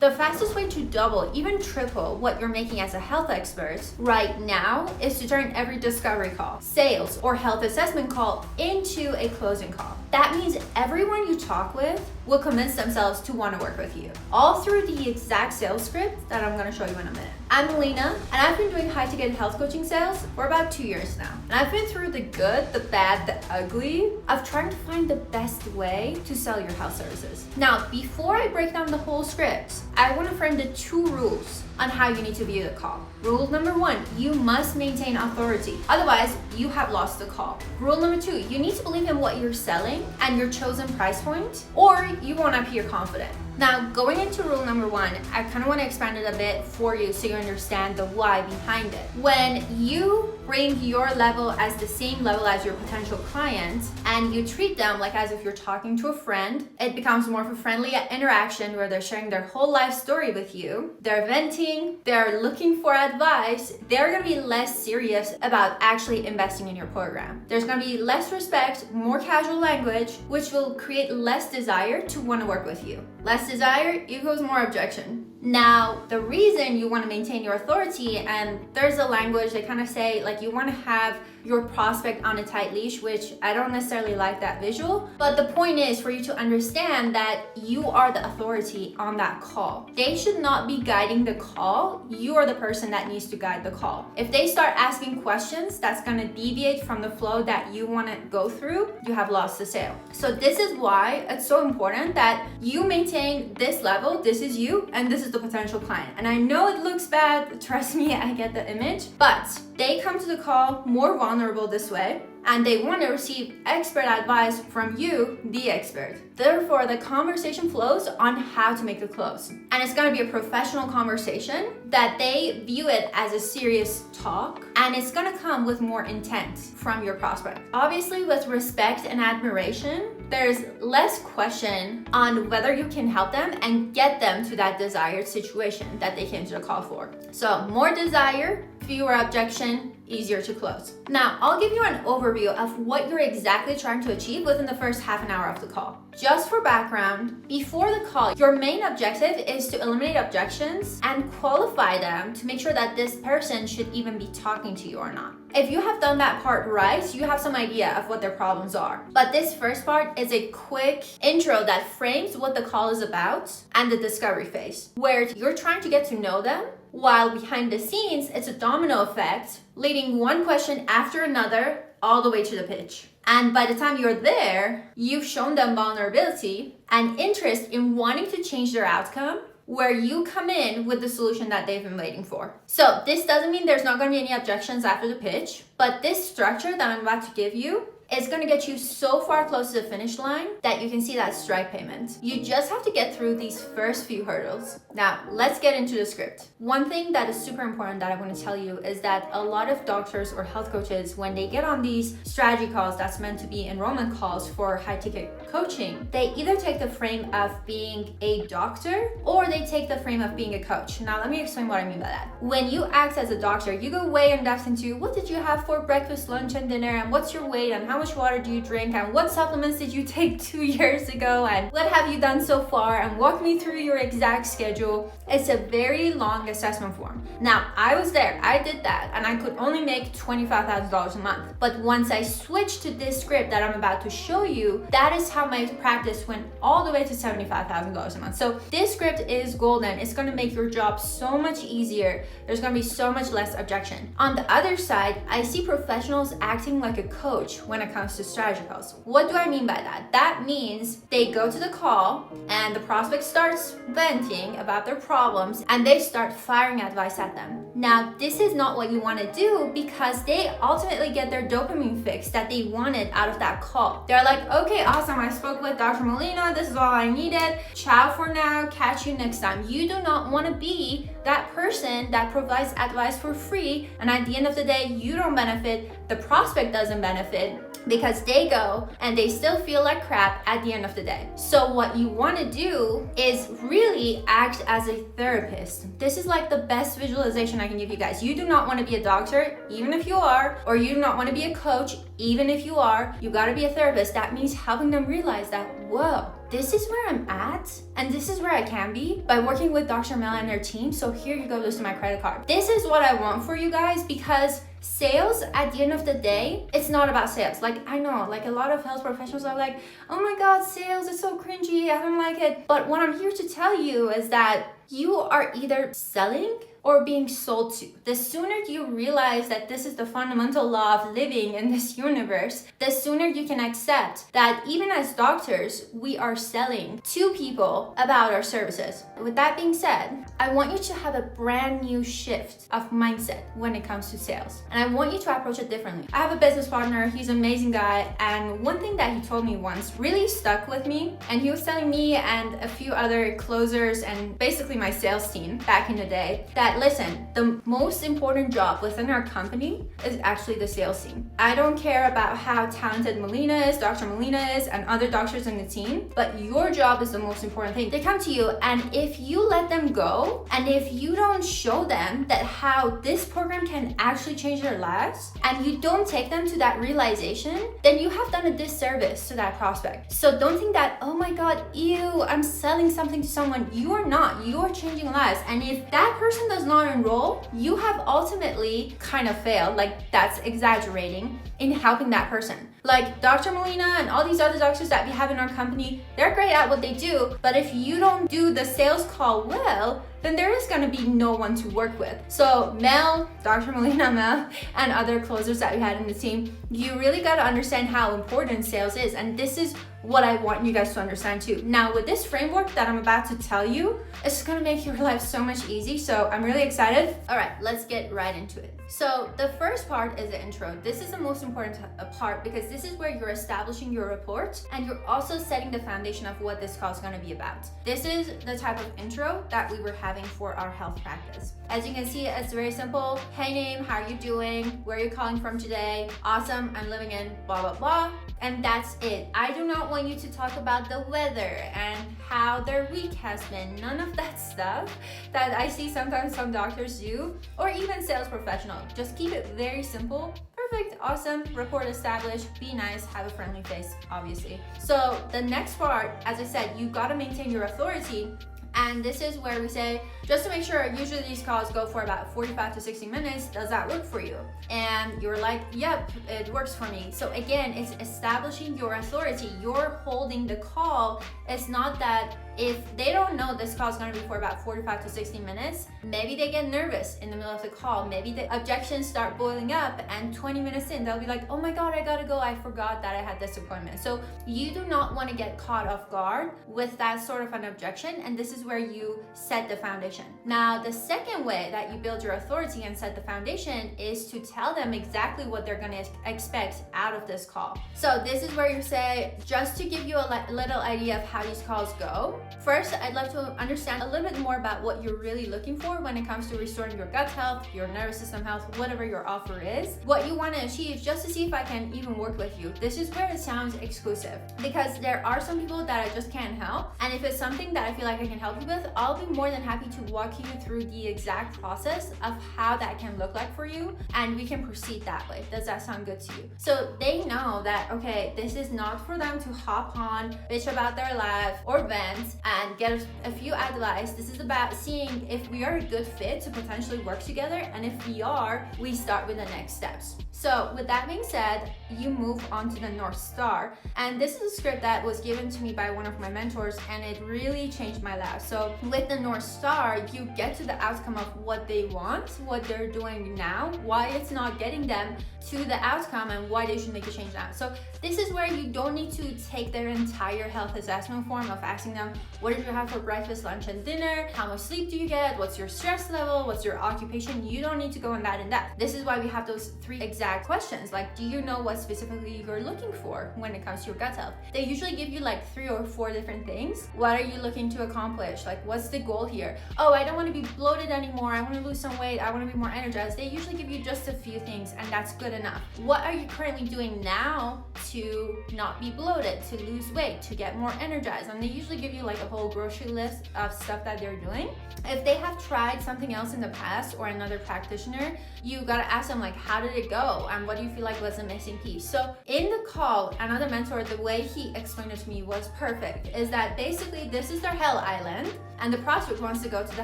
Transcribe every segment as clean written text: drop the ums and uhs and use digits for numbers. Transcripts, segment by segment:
The fastest way to double, even triple what you're making as a health expert right now is to turn every discovery call, sales, or health assessment call into a closing call. That means everyone you talk with will convince themselves to want to work with you, all through the exact sales script that I'm going to show you in a minute. I'm Melina, and I've been doing high-ticket health coaching sales for about 2 years now. And I've been through the good, the bad, the ugly of trying to find the best way to sell your health services. Now, before I break down the whole script, I want to frame the 2 rules on how you need to view the call. Rule number 1, you must maintain authority. Otherwise, you have lost the call. Rule number 2, you need to believe in what you're selling and your chosen price point, or you won't appear confident. Now, going into rule number 1, I kind of want to expand it a bit for you so you understand the why behind it. When you bring your level as the same level as your potential client and you treat them like as if you're talking to a friend, it becomes more of a friendly interaction where they're sharing their whole life story with you. They're venting, they're looking for advice. They're going to be less serious about actually investing in your program. There's going to be less respect, more casual language, which will create less desire to want to work with you. Less desire equals more objection. Now, the reason you want to maintain your authority, and there's a language they kind of say, like, you want to have your prospect on a tight leash, which I don't necessarily like that visual, but the point is for you to understand that you are the authority on that call. They should not be guiding the call. You are the person that needs to guide the call. If they start asking questions that's going to deviate from the flow that you want to go through, you have lost the sale. So this is why it's so important that you maintain this level. This is you, and this is the potential client. And I know it looks bad, trust me, I get the image, but they come to the call more vulnerable this way, and they want to receive expert advice from you, the expert. Therefore, the conversation flows on how to make the close. And it's going to be a professional conversation that they view it as a serious talk, and it's going to come with more intent from your prospect. Obviously, with respect and admiration, there's less question on whether you can help them and get them to that desired situation that they came to the call for. So more desire, fewer objection, easier to close. Now, I'll give you an overview of what you're exactly trying to achieve within the first half an hour of the call. Just for background, before the call, your main objective is to eliminate objections and qualify them to make sure that this person should even be talking to you or not. If you have done that part right, you have some idea of what their problems are. But this first part is a quick intro that frames what the call is about and the discovery phase, where you're trying to get to know them, while behind the scenes, it's a domino effect, leading one question after another all the way to the pitch. And by the time you're there, you've shown them vulnerability and interest in wanting to change their outcome, where you come in with the solution that they've been waiting for. So this doesn't mean there's not going to be any objections after the pitch, but this structure that I'm about to give you is going to get you so far close to the finish line that you can see that strike payment. You just have to get through these first few hurdles. Now, let's get into the script. One thing that is super important that I want to tell you is that a lot of doctors or health coaches, when they get on these strategy calls that's meant to be enrollment calls for high-ticket coaching, they either take the frame of being a doctor or they take the frame of being a coach. Now, let me explain what I mean by that. When you act as a doctor, you go way in depth into what did you have for breakfast, lunch, and dinner, and what's your weight, and how much water do you drink, and what supplements did you take 2 years ago, and what have you done so far, and walk me through your exact schedule. It's a very long assessment form. Now, I was there, I did that, and I could only make $25,000 a month. But once I switched to this script that I'm about to show you, that is how my practice went all the way to $75,000 a month. So this script is golden. It's going to make your job so much easier. There's going to be so much less objection. On the other side, I see professionals acting like a coach when it comes to strategy calls. What do I mean by that? That means they go to the call and the prospect starts venting about their problems and they start firing advice at them. Now, this is not what you want to do because they ultimately get their dopamine fix that they wanted out of that call. They're like, okay, awesome, I spoke with Dr. Molina, this is all I needed. Ciao for now, catch you next time. You do not want to be that person that provides advice for free, and at the end of the day, you don't benefit, the prospect doesn't benefit, because they go and they still feel like crap at the end of the day. So what you want to do is really act as a therapist. This is like the best visualization I can give you guys. You do not want to be a doctor, even if you are, or you do not want to be a coach, even if you are. You got to be a therapist. That means helping them realize that, whoa, this is where I'm at, and this is where I can be by working with Dr. Mel and her team. So here you go, listen to my credit card. This is what I want for you guys, because sales, at the end of the day, it's not about sales. Like, I know, like a lot of health professionals are like, oh my God, sales is so cringy, I don't like it. But what I'm here to tell you is that you are either selling or being sold to. The sooner you realize that this is the fundamental law of living in this universe, the sooner you can accept that even as doctors, we are selling to people about our services. With that being said, I want you to have a brand new shift of mindset when it comes to sales. And I want you to approach it differently. I have a business partner, he's an amazing guy, and one thing that he told me once really stuck with me, and he was telling me and a few other closers and basically my sales team back in the day that, listen, the most important job within our company is actually the sales team. I don't care about how talented Melina is, Dr. Melina is, and other doctors in the team, but your job is the most important thing. They come to you, and if you let them go, and if you don't show them that how this program can actually change their lives, and you don't take them to that realization, then you have done a disservice to that prospect. So don't think that, oh my God, ew, I'm selling something to someone. You are not. You are changing lives. And if that person does not enroll, you have ultimately kind of failed. Like, that's exaggerating in helping that person. Like Dr. Melina and all these other doctors that we have in our company, they're great at what they do, but if you don't do the sales call well, then there is going to be no one to work with. So Mel, Dr. Melina, Mel, and other closers that we had in the team, you really got to understand how important sales is. And this is what I want you guys to understand too. Now, with this framework that I'm about to tell you, it's going to make your life so much easy. So I'm really excited. All right, let's get right into it. So the first part is the intro. This is the most important part because this is where you're establishing your report and you're also setting the foundation of what this call is going to be about. This is the type of intro that we were having for our health practice. As you can see, it's very simple. Hey name, how are you doing? Where are you calling from today? Awesome, I'm living in blah, blah, blah. And that's it. I do not want you to talk about the weather and how their week has been. None of that stuff that I see sometimes some doctors do, or even sales professionals. Just keep it very simple. Perfect, awesome, report established, be nice, have a friendly face, obviously. So the next part, as I said, you gotta maintain your authority. And this is where we say, just to make sure, usually these calls go for about 45 to 60 minutes. Does that work for you? And you're like, yep, it works for me. So again, it's establishing your authority. You're holding the call. It's not that if they don't know this call is going to be for about 45 to 60 minutes, maybe they get nervous in the middle of the call. Maybe the objections start boiling up and 20 minutes in, they'll be like, oh my God, I gotta go. I forgot that I had this appointment. So you do not want to get caught off guard with that sort of an objection. And this is where you set the foundation. Now, the second way that you build your authority and set the foundation is to tell them exactly what they're going to expect out of this call. So this is where you say, just to give you a little idea of how these calls go. First, I'd love to understand a little bit more about what you're really looking for when it comes to restoring your gut health, your nervous system health, whatever your offer is, what you want to achieve, just to see if I can even work with you. This is where it sounds exclusive because there are some people that I just can't help. And if it's something that I feel like I can help you with, I'll be more than happy to walk you through the exact process of how that can look like for you, and we can proceed that way. Does that sound good to you? So they know that, okay, this is not for them to hop on, bitch about their life or vent and get a few advice. This is about seeing if we are a good fit to potentially work together, and if we are, we start with the next steps. So with that being said, you move on to the North Star. And this is a script that was given to me by one of my mentors, and it really changed my life. So with the North Star, you get to the outcome of what they want, what they're doing now, why it's not getting them to the outcome, and why they should make a change now. So this is where you don't need to take their entire health assessment form of asking them, what did you have for breakfast, lunch, and dinner? How much sleep do you get? What's your stress level? What's your occupation? You don't need to go in that in depth. This is why we have those 3 exact questions. Like, do you know what specifically you're looking for when it comes to your gut health? They usually give you like 3 or 4 different things. What are you looking to accomplish? Like, what's the goal here? Oh, I don't want to be bloated anymore. I want to lose some weight. I want to be more energized. They usually give you just a few things, and that's good enough. What are you currently doing now to not be bloated, to lose weight, to get more energized? And they usually give you like like a whole grocery list of stuff that they're doing. If they have tried something else in the past or another practitioner, you gotta ask them like, how did it go? And what do you feel like was the missing piece? So in the call, another mentor, the way he explained it to me was perfect, is that basically this is their hell island and the prospect wants to go to the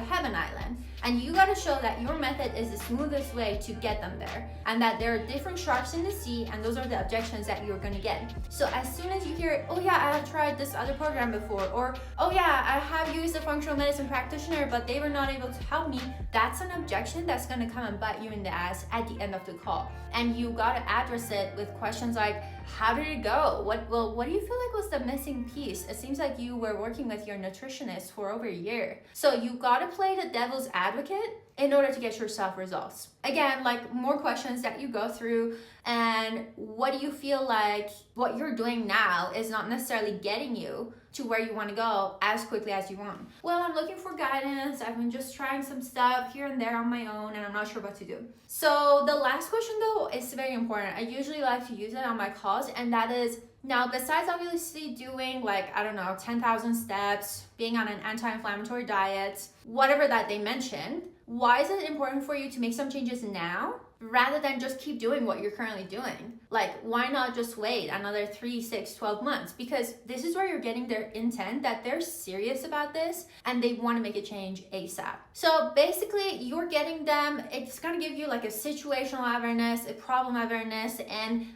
heaven island. And you gotta show that your method is the smoothest way to get them there, and that there are different sharks in the sea, and those are the objections that you're gonna get. So as soon as you hear, oh yeah, I have tried this other program before, or oh yeah, I have used a functional medicine practitioner, but they were not able to help me, that's an objection that's gonna come and bite you in the ass at the end of the call. And you gotta address it with questions like, how did it go? What do you feel like was the missing piece? It seems like you were working with your nutritionist for over a year. So you gotta play the devil's advocate in order to get yourself results. Again, like more questions that you go through, and what do you feel like what you're doing now is not necessarily getting you to where you want to go as quickly as you want. Well, I'm looking for guidance. I've been just trying some stuff here and there on my own, and I'm not sure what to do. So the last question though is very important. I usually like to use it on my calls, and that is, now, besides obviously doing like, I don't know, 10,000 steps, being on an anti-inflammatory diet, whatever that they mentioned, why is it important for you to make some changes now rather than just keep doing what you're currently doing? Like, why not just wait another 3, 6, 12 months? Because this is where you're getting their intent that they're serious about this and they want to make a change ASAP. So basically, you're getting them, it's going to give you like a situational awareness, a problem awareness, and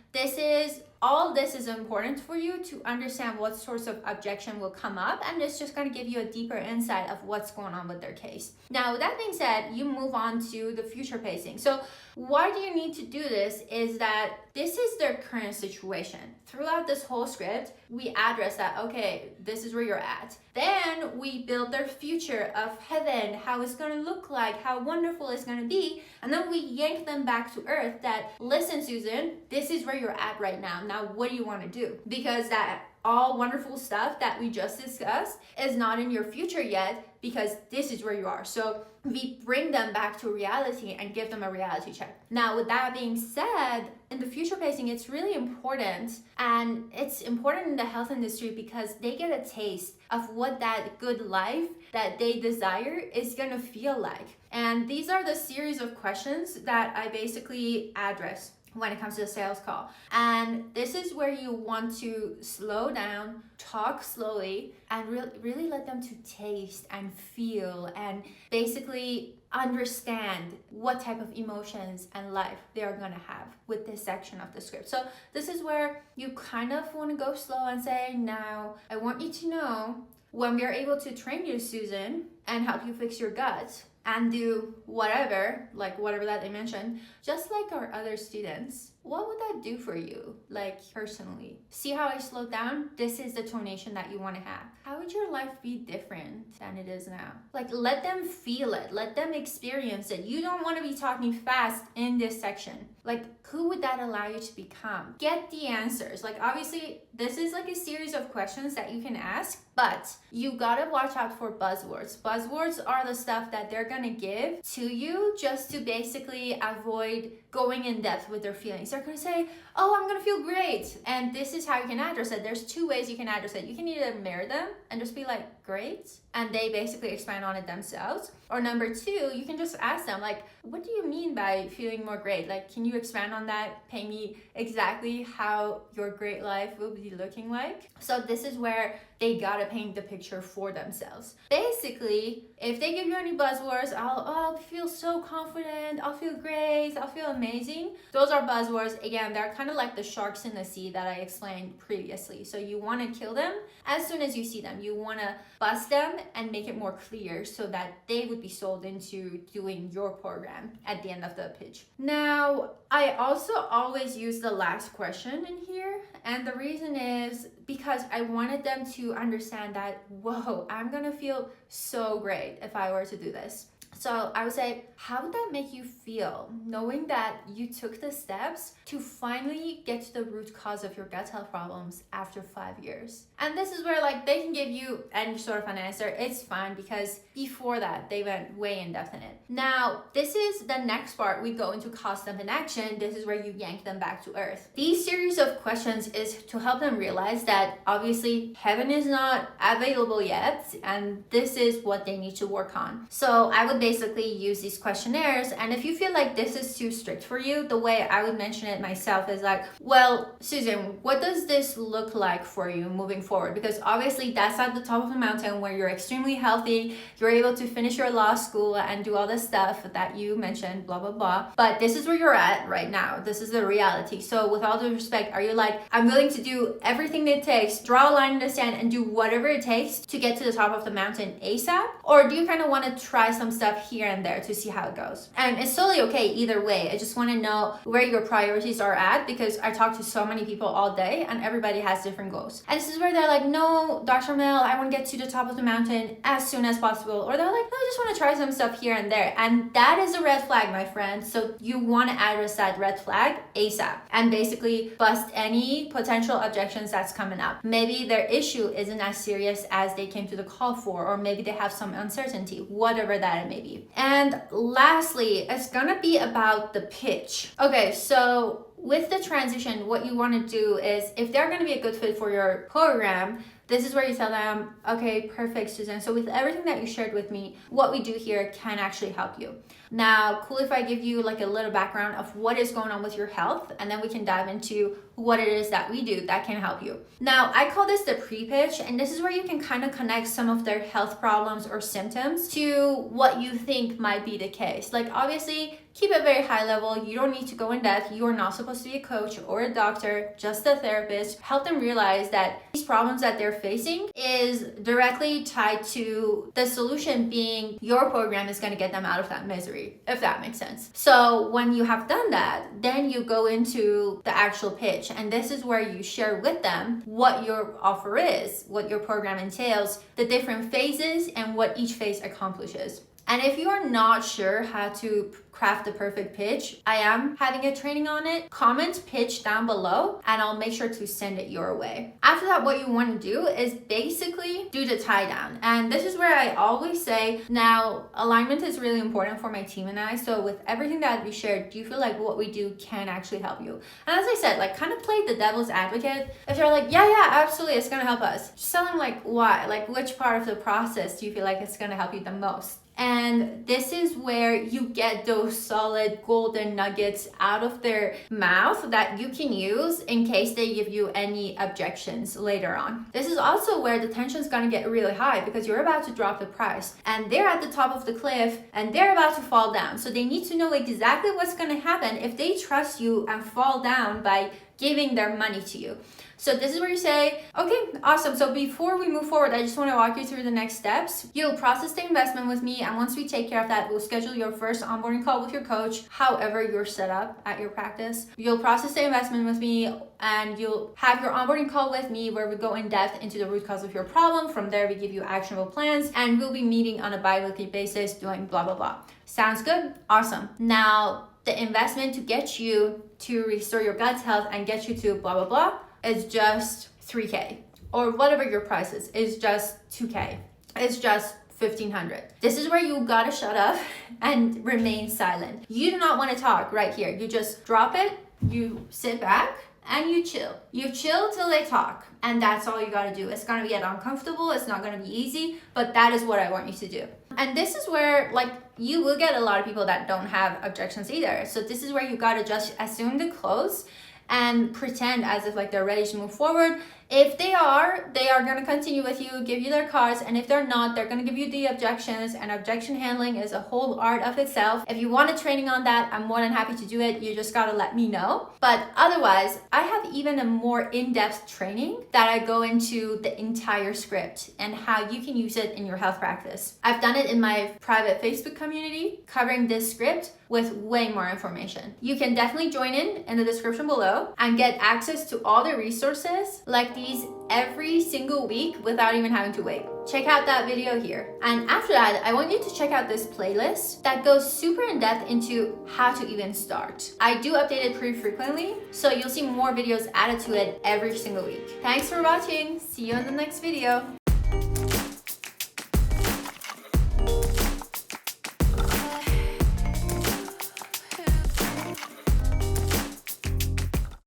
all this is important for you to understand what sorts of objection will come up, and it's just going to give you a deeper insight of what's going on with their case. Now, with that being said, you move on to the future pacing. So why do you need to do this is that this is their current situation. Throughout this whole script, we address that, okay, this is where you're at. Then we build their future of heaven, how it's going to look like, how wonderful it's going to be. And then we yank them back to earth that, listen, Susan, this is where you're at right now. Now, what do you want to do? Because that all wonderful stuff that we just discussed is not in your future yet, because this is where you are. So we bring them back to reality and give them a reality check. Now, with that being said, in the future pacing, it's really important, and it's important in the health industry because they get a taste of what that good life that they desire is gonna feel like. And these are the series of questions that I basically address when it comes to the sales call. And this is where you want to slow down, talk slowly, and really let them to taste and feel and basically understand what type of emotions and life they're gonna have with this section of the script. So this is where you kind of want to go slow and say, now I want you to know, when we are able to train you, Susan, and help you fix your gut and do whatever that they mentioned, just like our other students, what would that do for you, like personally? See how I slowed down? This is the tonation that you want to have. How would your life be different than it is now? Like, let them feel it, let them experience it. You don't want to be talking fast in this section. Like, who would that allow you to become? Get the answers. Like, obviously, this is like a series of questions that you can ask, but you gotta watch out for buzzwords. Buzzwords are the stuff that they're gonna give to you just to basically avoid going in depth with their feelings. They're gonna say, oh, I'm gonna feel great. And this is how you can address it. There's 2 ways you can address it. You can either mirror them and just be like, great, and they basically expand on it themselves. Or number 2, you can just ask them, like, what do you mean by feeling more great? Like, can you expand on that? Paint me exactly how your great life will be looking like. So this is where they gotta paint the picture for themselves. Basically, if they give you any buzzwords, I'll feel so confident, I'll feel great, I'll feel amazing. Those are buzzwords. Again, they're kind of like the sharks in the sea that I explained previously. So you wanna kill them as soon as you see them. You wanna bust them and make it more clear so that they would be sold into doing your program at the end of the pitch. Now, I also always use the last question in here, and the reason is because I wanted them to understand that, whoa, I'm gonna feel so great if I were to do this. So I would say, how would that make you feel knowing that you took the steps to finally get to the root cause of your gut health problems after 5 years? And this is where like they can give you any sort of an answer. It's fine because before that they went way in depth in it. Now, this is the next part. We go into cause, step, and action. This is where you yank them back to earth. These series of questions is to help them realize that obviously heaven is not available yet, and this is what they need to work on. So I would basically use these questionnaires, and if you feel like this is too strict for you, the way I would mention it myself is like, well, Susan, what does this look like for you moving forward? Because obviously that's at the top of the mountain where you're extremely healthy, you're able to finish your law school and do all this stuff that you mentioned, blah, blah, blah. But this is where you're at right now. This is the reality. So with all due respect, are you like, I'm willing to do everything it takes, draw a line in the sand and do whatever it takes to get to the top of the mountain ASAP? Or do you kind of want to try some stuff here and there to see how it goes? And it's totally okay either way. I just want to know where your priorities are at, because I talk to so many people all day and everybody has different goals. And this is where they're like, no, Dr. Mel, I want to get to the top of the mountain as soon as possible. Or they're like, no, I just want to try some stuff here and there. And that is a red flag, my friend. So you want to address that red flag ASAP and basically bust any potential objections that's coming up. Maybe their issue isn't as serious as they came to the call for, or maybe they have some uncertainty, whatever that it may be. And lastly, it's gonna be about the pitch. Okay, so with the transition, what you want to do is, if they're going to be a good fit for your program, this is where you tell them, okay, perfect, Susan. So with everything that you shared with me, what we do here can actually help you. Now, cool if I give you like a little background of what is going on with your health, and then we can dive into what it is that we do that can help you. Now, I call this the pre-pitch, and this is where you can kind of connect some of their health problems or symptoms to what you think might be the case. Like, obviously, keep it very high level. You don't need to go in depth. You are not supposed to be a coach or a doctor, just a therapist. Help them realize that these problems that they're facing is directly tied to the solution being your program is going to get them out of that misery, if that makes sense. So when you have done that, then you go into the actual pitch. And this is where you share with them what your offer is, what your program entails, the different phases, and what each phase accomplishes. And if you are not sure how to craft the perfect pitch, I am having a training on it. Comment pitch down below and I'll make sure to send it your way. After that, what you want to do is basically do the tie down. And this is where I always say, now alignment is really important for my team and I. So with everything that we shared, do you feel like what we do can actually help you? And as I said, like kind of play the devil's advocate. If they're like, yeah, absolutely, it's gonna help us. Just tell them like why, like which part of the process do you feel like it's gonna help you the most? And this is where you get those solid golden nuggets out of their mouth that you can use in case they give you any objections later on. This is also where the tension is going to get really high because you're about to drop the price and they're at the top of the cliff and they're about to fall down. So they need to know exactly what's going to happen if they trust you and fall down by giving their money to you. So this is where you say, okay, awesome. So before we move forward, I just want to walk you through the next steps. You'll process the investment with me. And once we take care of that, we'll schedule your first onboarding call with your coach, however you're set up at your practice. You'll process the investment with me and you'll have your onboarding call with me where we go in depth into the root cause of your problem. From there, we give you actionable plans and we'll be meeting on a bi-weekly basis doing blah, blah, blah. Sounds good? Awesome. Now, the investment to get you to restore your gut health and get you to blah, blah, blah is just $3K or whatever your price is just $2K. It's just $1,500. This is where you gotta shut up and remain silent. You do not want to talk right here. You just drop it, you sit back, and you chill. You chill till they talk. And that's all you gotta do. It's gonna get uncomfortable, it's not gonna be easy, but that is what I want you to do. And this is where, like, you will get a lot of people that don't have objections either. So this is where you gotta just assume the close and pretend as if like they're ready to move forward. If they are gonna continue with you, give you their cards, and if they're not, they're gonna give you the objections, and objection handling is a whole art of itself. If you want a training on that, I'm more than happy to do it. You just gotta let me know. But otherwise, I have even a more in-depth training that I go into the entire script and how you can use it in your health practice. I've done it in my private Facebook community, covering this script with way more information. You can definitely join in the description below and get access to all the resources, like the these every single week without even having to wait. Check out that video here. And after that, I want you to check out this playlist that goes super in depth into how to even start. I do update it pretty frequently, so you'll see more videos added to it every single week. Thanks for watching. See you in the next video.